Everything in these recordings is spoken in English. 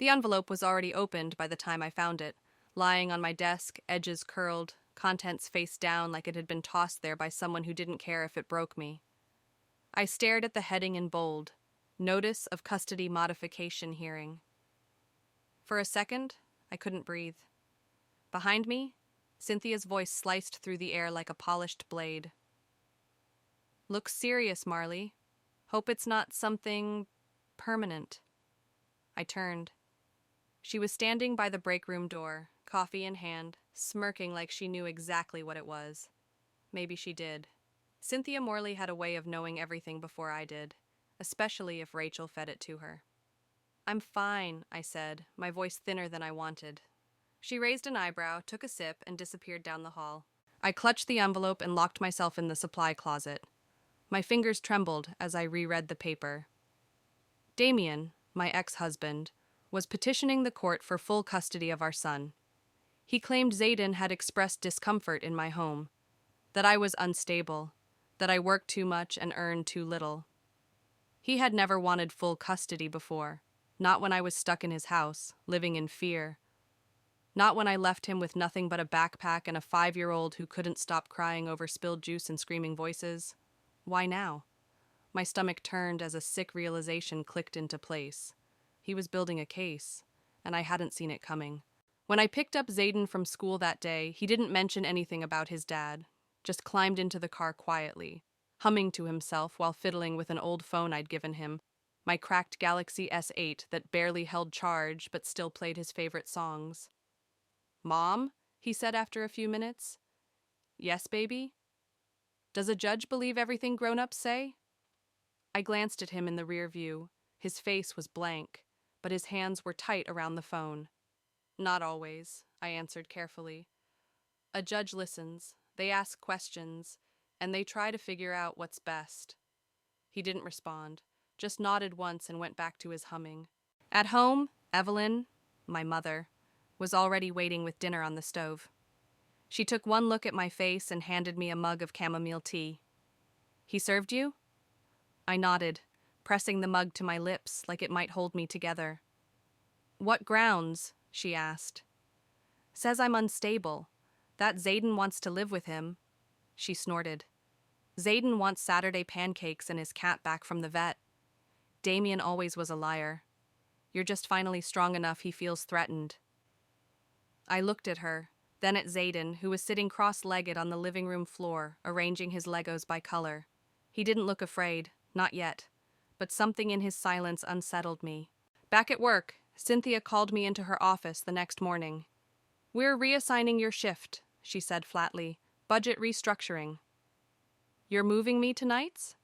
The envelope was already opened by the time I found it, lying on my desk, edges curled, contents face down like it had been tossed there by someone who didn't care if it broke me. I stared at the heading in bold, Notice of Custody Modification Hearing. For a second, I couldn't breathe. Behind me, Cynthia's voice sliced through the air like a polished blade. Look serious, Marley. Hope it's not something permanent. I turned. She was standing by the break room door, coffee in hand, smirking like she knew exactly what it was. Maybe she did. Cynthia Morley had a way of knowing everything before I did, especially if Rachel fed it to her. I'm fine, I said, my voice thinner than I wanted. She raised an eyebrow, took a sip, and disappeared down the hall. I clutched the envelope and locked myself in the supply closet. My fingers trembled as I reread the paper. Damien, my ex-husband, was petitioning the court for full custody of our son. He claimed Zayden had expressed discomfort in my home, that I was unstable, that I worked too much and earned too little. He had never wanted full custody before, not when I was stuck in his house, living in fear. Not when I left him with nothing but a backpack and a 5-year-old who couldn't stop crying over spilled juice and screaming voices. Why now? My stomach turned as a sick realization clicked into place. He was building a case, and I hadn't seen it coming. When I picked up Zayden from school that day, he didn't mention anything about his dad, just climbed into the car quietly, humming to himself while fiddling with an old phone I'd given him, my cracked Galaxy S8 that barely held charge but still played his favorite songs. Mom, he said after a few minutes. Yes, baby? Does a judge believe everything grown-ups say? I glanced at him in the rear view. His face was blank, but his hands were tight around the phone. Not always, I answered carefully. A judge listens, they ask questions, and they try to figure out what's best. He didn't respond, just nodded once and went back to his humming. At home, Evelyn, my mother, was already waiting with dinner on the stove. She took one look at my face and handed me a mug of chamomile tea. He served you? I nodded, pressing the mug to my lips like it might hold me together. What grounds? She asked. Says I'm unstable. That Zayden wants to live with him. She snorted. Zayden wants Saturday pancakes and his cat back from the vet. Damien always was a liar. You're just finally strong enough he feels threatened. I looked at her, then at Zayden, who was sitting cross-legged on the living room floor, arranging his Legos by color. He didn't look afraid, not yet, but something in his silence unsettled me. Back at work, Cynthia called me into her office the next morning. We're reassigning your shift, she said flatly. Budget restructuring. You're moving me to nights?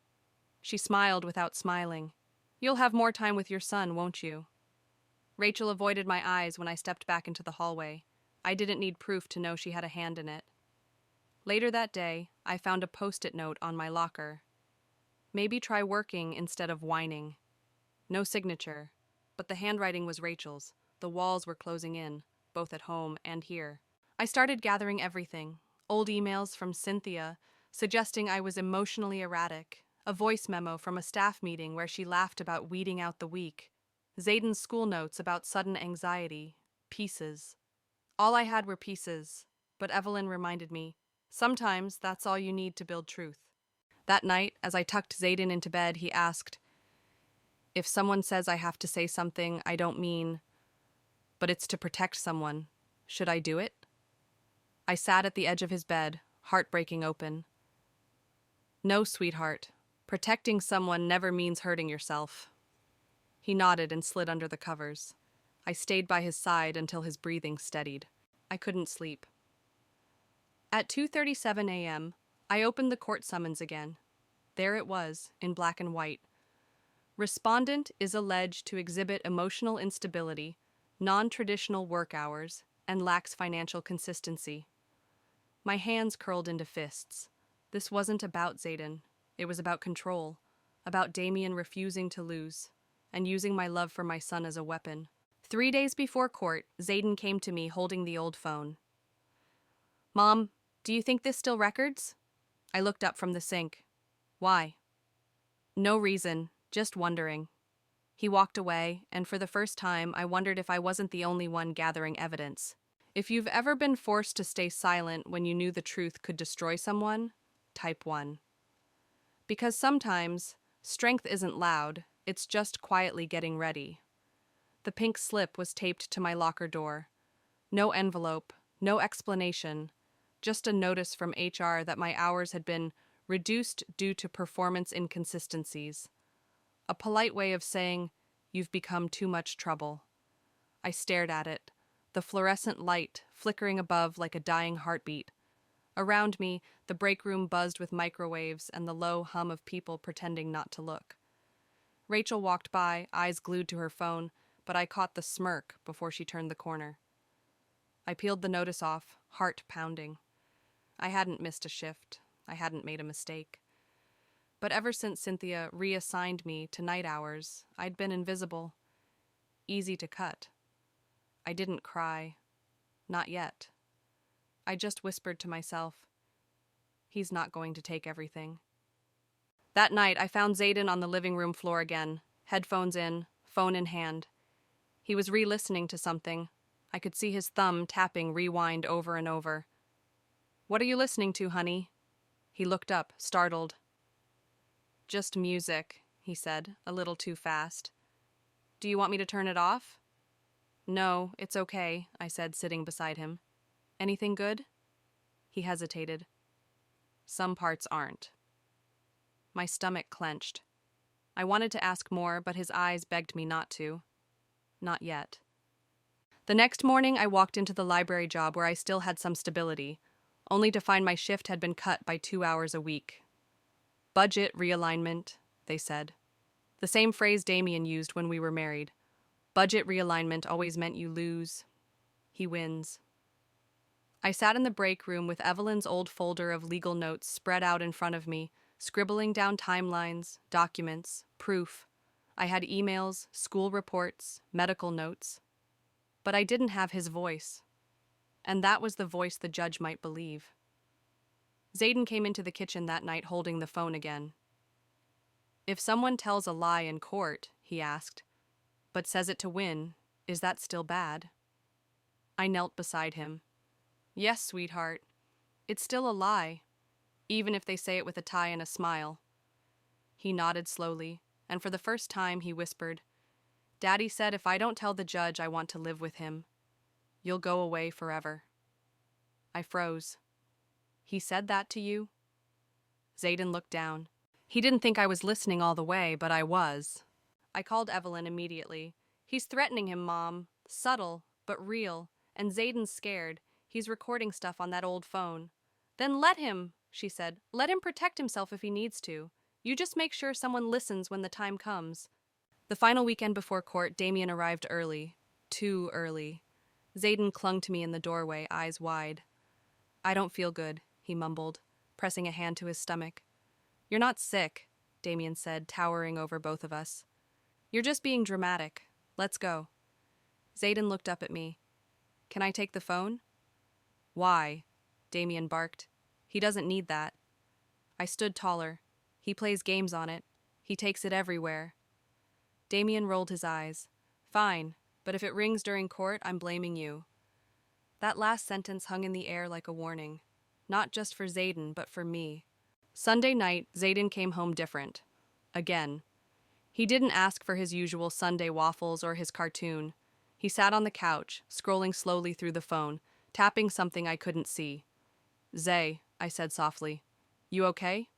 She smiled without smiling. You'll have more time with your son, won't you? Rachel avoided my eyes when I stepped back into the hallway. I didn't need proof to know she had a hand in it. Later that day, I found a post-it note on my locker. Maybe try working instead of whining. No signature, but the handwriting was Rachel's. The walls were closing in, both at home and here. I started gathering everything. Old emails from Cynthia, suggesting I was emotionally erratic. A voice memo from a staff meeting where she laughed about weeding out the weak. Zayden's school notes about sudden anxiety. Pieces. All I had were pieces, but Evelyn reminded me, sometimes that's all you need to build truth. That night, as I tucked Zayden into bed, he asked, if someone says I have to say something I don't mean, but it's to protect someone, should I do it? I sat at the edge of his bed, heart breaking open. No, sweetheart. Protecting someone never means hurting yourself. He nodded and slid under the covers. I stayed by his side until his breathing steadied. I couldn't sleep. At 2:37 a.m., I opened the court summons again. There it was, in black and white. Respondent is alleged to exhibit emotional instability, non-traditional work hours, and lacks financial consistency. My hands curled into fists. This wasn't about Zayden. It was about control, about Damien refusing to lose, and using my love for my son as a weapon. 3 days before court, Zayden came to me holding the old phone. Mom, do you think this still records? I looked up from the sink. Why? No reason, just wondering. He walked away, and for the first time, I wondered if I wasn't the only one gathering evidence. If you've ever been forced to stay silent when you knew the truth could destroy someone, type 1. Because sometimes, strength isn't loud, it's just quietly getting ready. The pink slip was taped to my locker door. No envelope, no explanation, just a notice from HR that my hours had been reduced due to performance inconsistencies. A polite way of saying, "You've become too much trouble." I stared at it, the fluorescent light flickering above like a dying heartbeat. Around me, the break room buzzed with microwaves and the low hum of people pretending not to look. Rachel walked by, eyes glued to her phone, but I caught the smirk before she turned the corner. I peeled the notice off, heart pounding. I hadn't missed a shift. I hadn't made a mistake. But ever since Cynthia reassigned me to night hours, I'd been invisible. Easy to cut. I didn't cry. Not yet. I just whispered to myself, he's not going to take everything. That night, I found Zayden on the living room floor again, headphones in, phone in hand. He was re-listening to something. I could see his thumb tapping rewind over and over. "What are you listening to, honey?" He looked up, startled. "Just music," he said, a little too fast. "Do you want me to turn it off?" "No, it's okay," I said, sitting beside him. "Anything good?" He hesitated. "Some parts aren't." My stomach clenched. I wanted to ask more, but his eyes begged me not to. Not yet. The next morning, I walked into the library job where I still had some stability, only to find my shift had been cut by 2 hours a week. Budget realignment, they said. The same phrase Damien used when we were married. Budget realignment always meant you lose. He wins. I sat in the break room with Evelyn's old folder of legal notes spread out in front of me, scribbling down timelines, documents, proof. I had emails, school reports, medical notes. But I didn't have his voice. And that was the voice the judge might believe. Zayden came into the kitchen that night holding the phone again. "If someone tells a lie in court," he asked, "but says it to win, is that still bad?" I knelt beside him. "Yes, sweetheart. It's still a lie, even if they say it with a tie and a smile." He nodded slowly, and for the first time he whispered, "Daddy said if I don't tell the judge I want to live with him, you'll go away forever." I froze. "He said that to you?" Zayden looked down. He didn't think I was listening all the way, but I was. I called Evelyn immediately. "He's threatening him, Mom. Subtle, but real. And Zayden's scared. He's recording stuff on that old phone." "Then let him," she said. "Let him protect himself if he needs to. You just make sure someone listens when the time comes." The final weekend before court, Damien arrived early. Too early. Zayden clung to me in the doorway, eyes wide. "I don't feel good," he mumbled, pressing a hand to his stomach. "You're not sick," Damien said, towering over both of us. "You're just being dramatic. Let's go." Zayden looked up at me. "Can I take the phone?" "Why?" Damien barked. "He doesn't need that." I stood taller. "He plays games on it. He takes it everywhere." Damien rolled his eyes. "Fine, but if it rings during court, I'm blaming you." That last sentence hung in the air like a warning. Not just for Zayden, but for me. Sunday night, Zayden came home different. Again. He didn't ask for his usual Sunday waffles or his cartoon. He sat on the couch, scrolling slowly through the phone, tapping something I couldn't see. "Zay," I said softly. "You okay?"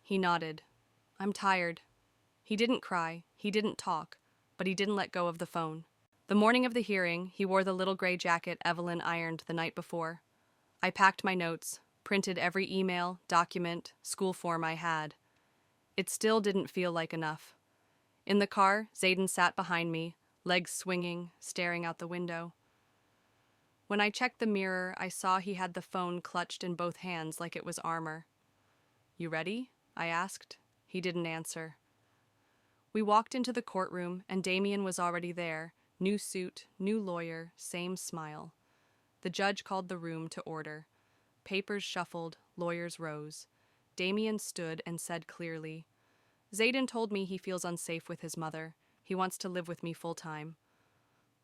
He nodded. "I'm tired." He didn't cry, he didn't talk, but he didn't let go of the phone. The morning of the hearing, he wore the little gray jacket Evelyn ironed the night before. I packed my notes, printed every email, document, school form I had. It still didn't feel like enough. In the car, Zayden sat behind me, legs swinging, staring out the window. When I checked the mirror, I saw he had the phone clutched in both hands like it was armor. "You ready?" I asked. He didn't answer. We walked into the courtroom, and Damien was already there. New suit, new lawyer, same smile. The judge called the room to order. Papers shuffled, lawyers rose. Damien stood and said clearly, "Zayden told me he feels unsafe with his mother. He wants to live with me full time.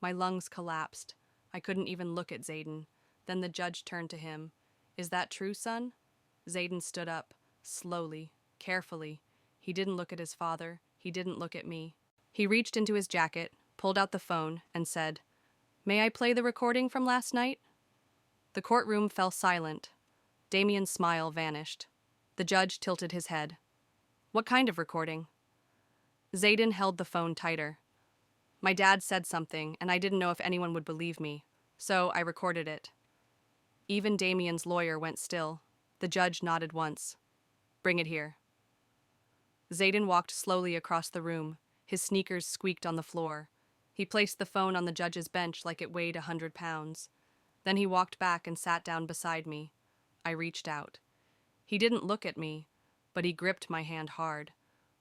My lungs collapsed. I couldn't even look at Zayden. Then the judge turned to him. Is that true, son? Zayden stood up, slowly, carefully. He didn't look at his father. He didn't look at me. He reached into his jacket, pulled out the phone, and said, "May I play the recording from last night?" The courtroom fell silent. Damien's smile vanished. The judge tilted his head. What kind of recording? Zayden held the phone tighter. My dad said something, and I didn't know if anyone would believe me, so I recorded it. Even Damien's lawyer went still. The judge nodded once. Bring it here. Zayden walked slowly across the room. His sneakers squeaked on the floor. He placed the phone on the judge's bench like it weighed 100 pounds. Then he walked back and sat down beside me. I reached out. He didn't look at me, but he gripped my hand hard.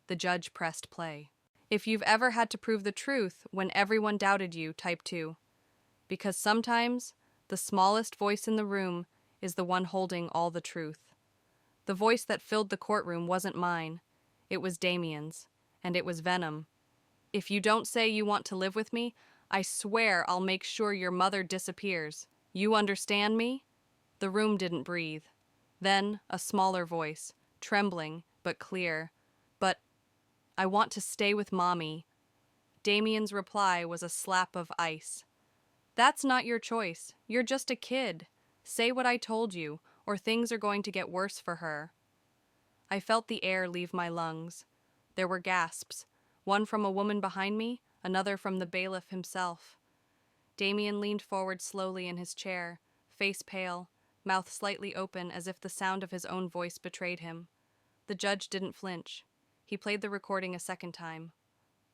The judge pressed play. If you've ever had to prove the truth when everyone doubted you, type 2. Because sometimes the smallest voice in the room is the one holding all the truth. The voice that filled the courtroom wasn't mine. It was Damien's, and it was venom. If you don't say you want to live with me, I swear I'll make sure your mother disappears. You understand me? The room didn't breathe. Then a smaller voice, trembling but clear. But I want to stay with Mommy. Damien's reply was a slap of ice. That's not your choice. You're just a kid. Say what I told you, or things are going to get worse for her. I felt the air leave my lungs. There were gasps, one from a woman behind me, another from the bailiff himself. Damien leaned forward slowly in his chair, face pale, mouth slightly open as if the sound of his own voice betrayed him. The judge didn't flinch. He played the recording a second time.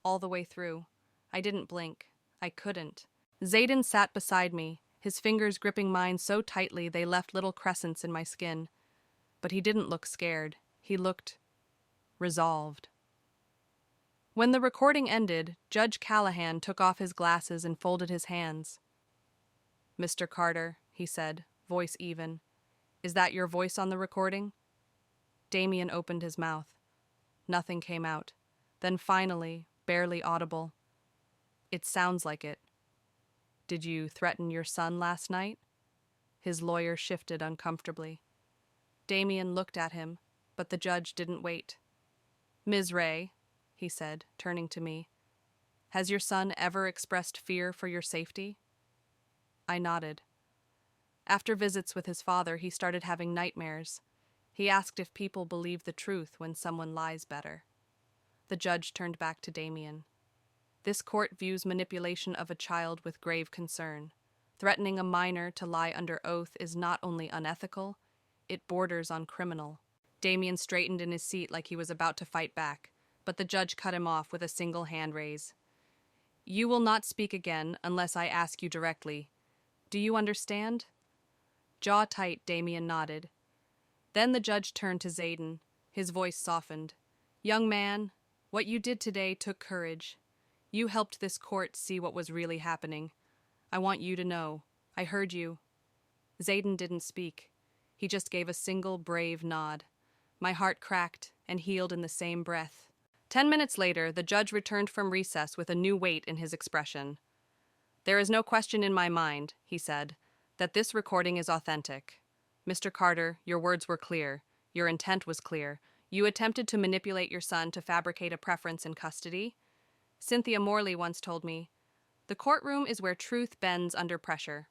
All the way through. I didn't blink. I couldn't. Zayden sat beside me, his fingers gripping mine so tightly they left little crescents in my skin. But he didn't look scared. He looked resolved. When the recording ended, Judge Callahan took off his glasses and folded his hands. "Mr. Carter," he said, voice even, "is that your voice on the recording?" Damien opened his mouth. Nothing came out. Then finally, barely audible, "It sounds like it. Did you threaten your son last night?" His lawyer shifted uncomfortably. Damien looked at him, but the judge didn't wait. "Ms. Ray," he said, turning to me, "has your son ever expressed fear for your safety?" I nodded. After visits with his father, he started having nightmares. He asked if people believe the truth when someone lies better. The judge turned back to Damien. "This court views manipulation of a child with grave concern. Threatening a minor to lie under oath is not only unethical, it borders on criminal." Damien straightened in his seat like he was about to fight back, but the judge cut him off with a single hand raise. "You will not speak again unless I ask you directly. Do you understand?" Jaw tight, Damien nodded. Then the judge turned to Zayden. His voice softened. "Young man, what you did today took courage. You helped this court see what was really happening. I want you to know. I heard you." Zayden didn't speak. He just gave a single brave nod. My heart cracked and healed in the same breath. 10 minutes later, the judge returned from recess with a new weight in his expression. "There is no question in my mind," he said, "that this recording is authentic. Mr. Carter, your words were clear. Your intent was clear. You attempted to manipulate your son to fabricate a preference in custody. Cynthia Morley once told me, 'The courtroom is where truth bends under pressure.'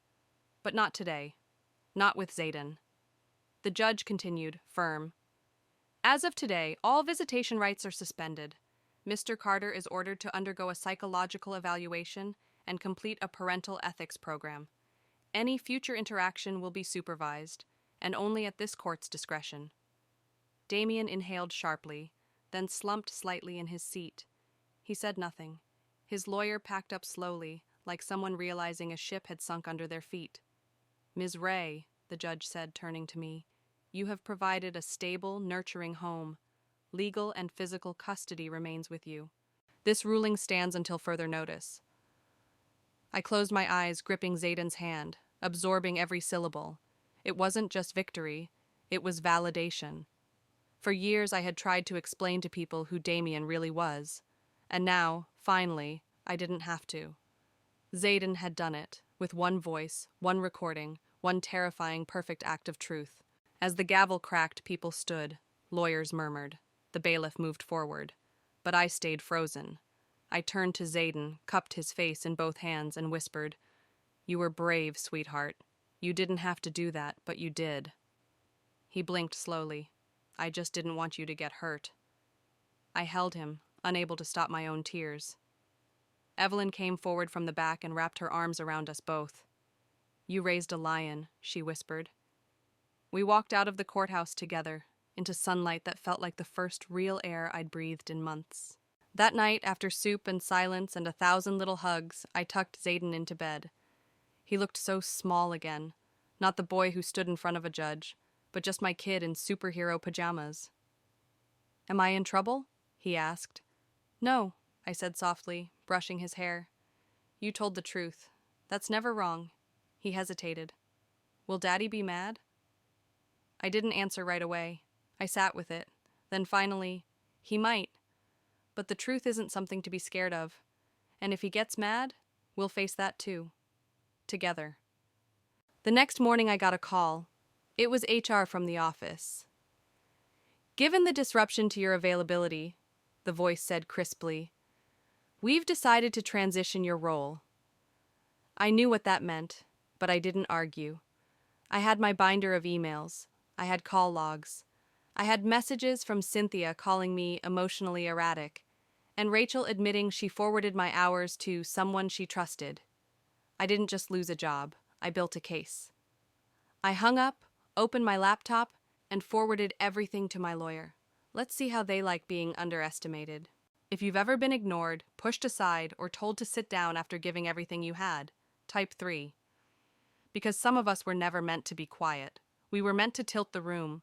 But not today. Not with Zayden." The judge continued, firm. "As of today, all visitation rights are suspended. Mr. Carter is ordered to undergo a psychological evaluation and complete a parental ethics program. Any future interaction will be supervised, and only at this court's discretion." Damien inhaled sharply, then slumped slightly in his seat. He said nothing. His lawyer packed up slowly, like someone realizing a ship had sunk under their feet. "Ms. Ray," the judge said, turning to me, "you have provided a stable, nurturing home. Legal and physical custody remains with you. This ruling stands until further notice." I closed my eyes, gripping Zayden's hand, absorbing every syllable. It wasn't just victory, it was validation. For years I had tried to explain to people who Damien really was. And now, finally, I didn't have to. Zayden had done it, with one voice, one recording, one terrifying perfect act of truth. As the gavel cracked, people stood. Lawyers murmured. The bailiff moved forward. But I stayed frozen. I turned to Zayden, cupped his face in both hands, and whispered, "You were brave, sweetheart. You didn't have to do that, but you did." He blinked slowly. "I just didn't want you to get hurt." I held him, unable to stop my own tears. Evelyn came forward from the back and wrapped her arms around us both. "You raised a lion," she whispered. We walked out of the courthouse together, into sunlight that felt like the first real air I'd breathed in months. That night, after soup and silence and 1,000 little hugs, I tucked Zayden into bed. He looked so small again, not the boy who stood in front of a judge, but just my kid in superhero pajamas. "Am I in trouble?" he asked. "No," I said softly, brushing his hair. "You told the truth. That's never wrong." He hesitated. "Will Daddy be mad?" I didn't answer right away. I sat with it. Then finally, "He might. But the truth isn't something to be scared of. And if he gets mad, we'll face that too. Together." The next morning I got a call. It was HR from the office. "Given the disruption to your availability," the voice said crisply, "we've decided to transition your role." I knew what that meant, but I didn't argue. I had my binder of emails. I had call logs. I had messages from Cynthia calling me emotionally erratic, and Rachel admitting she forwarded my hours to someone she trusted. I didn't just lose a job. I built a case. I hung up, opened my laptop, and forwarded everything to my lawyer. Let's see how they like being underestimated. If you've ever been ignored, pushed aside, or told to sit down after giving everything you had, type 3. Because some of us were never meant to be quiet. We were meant to tilt the room,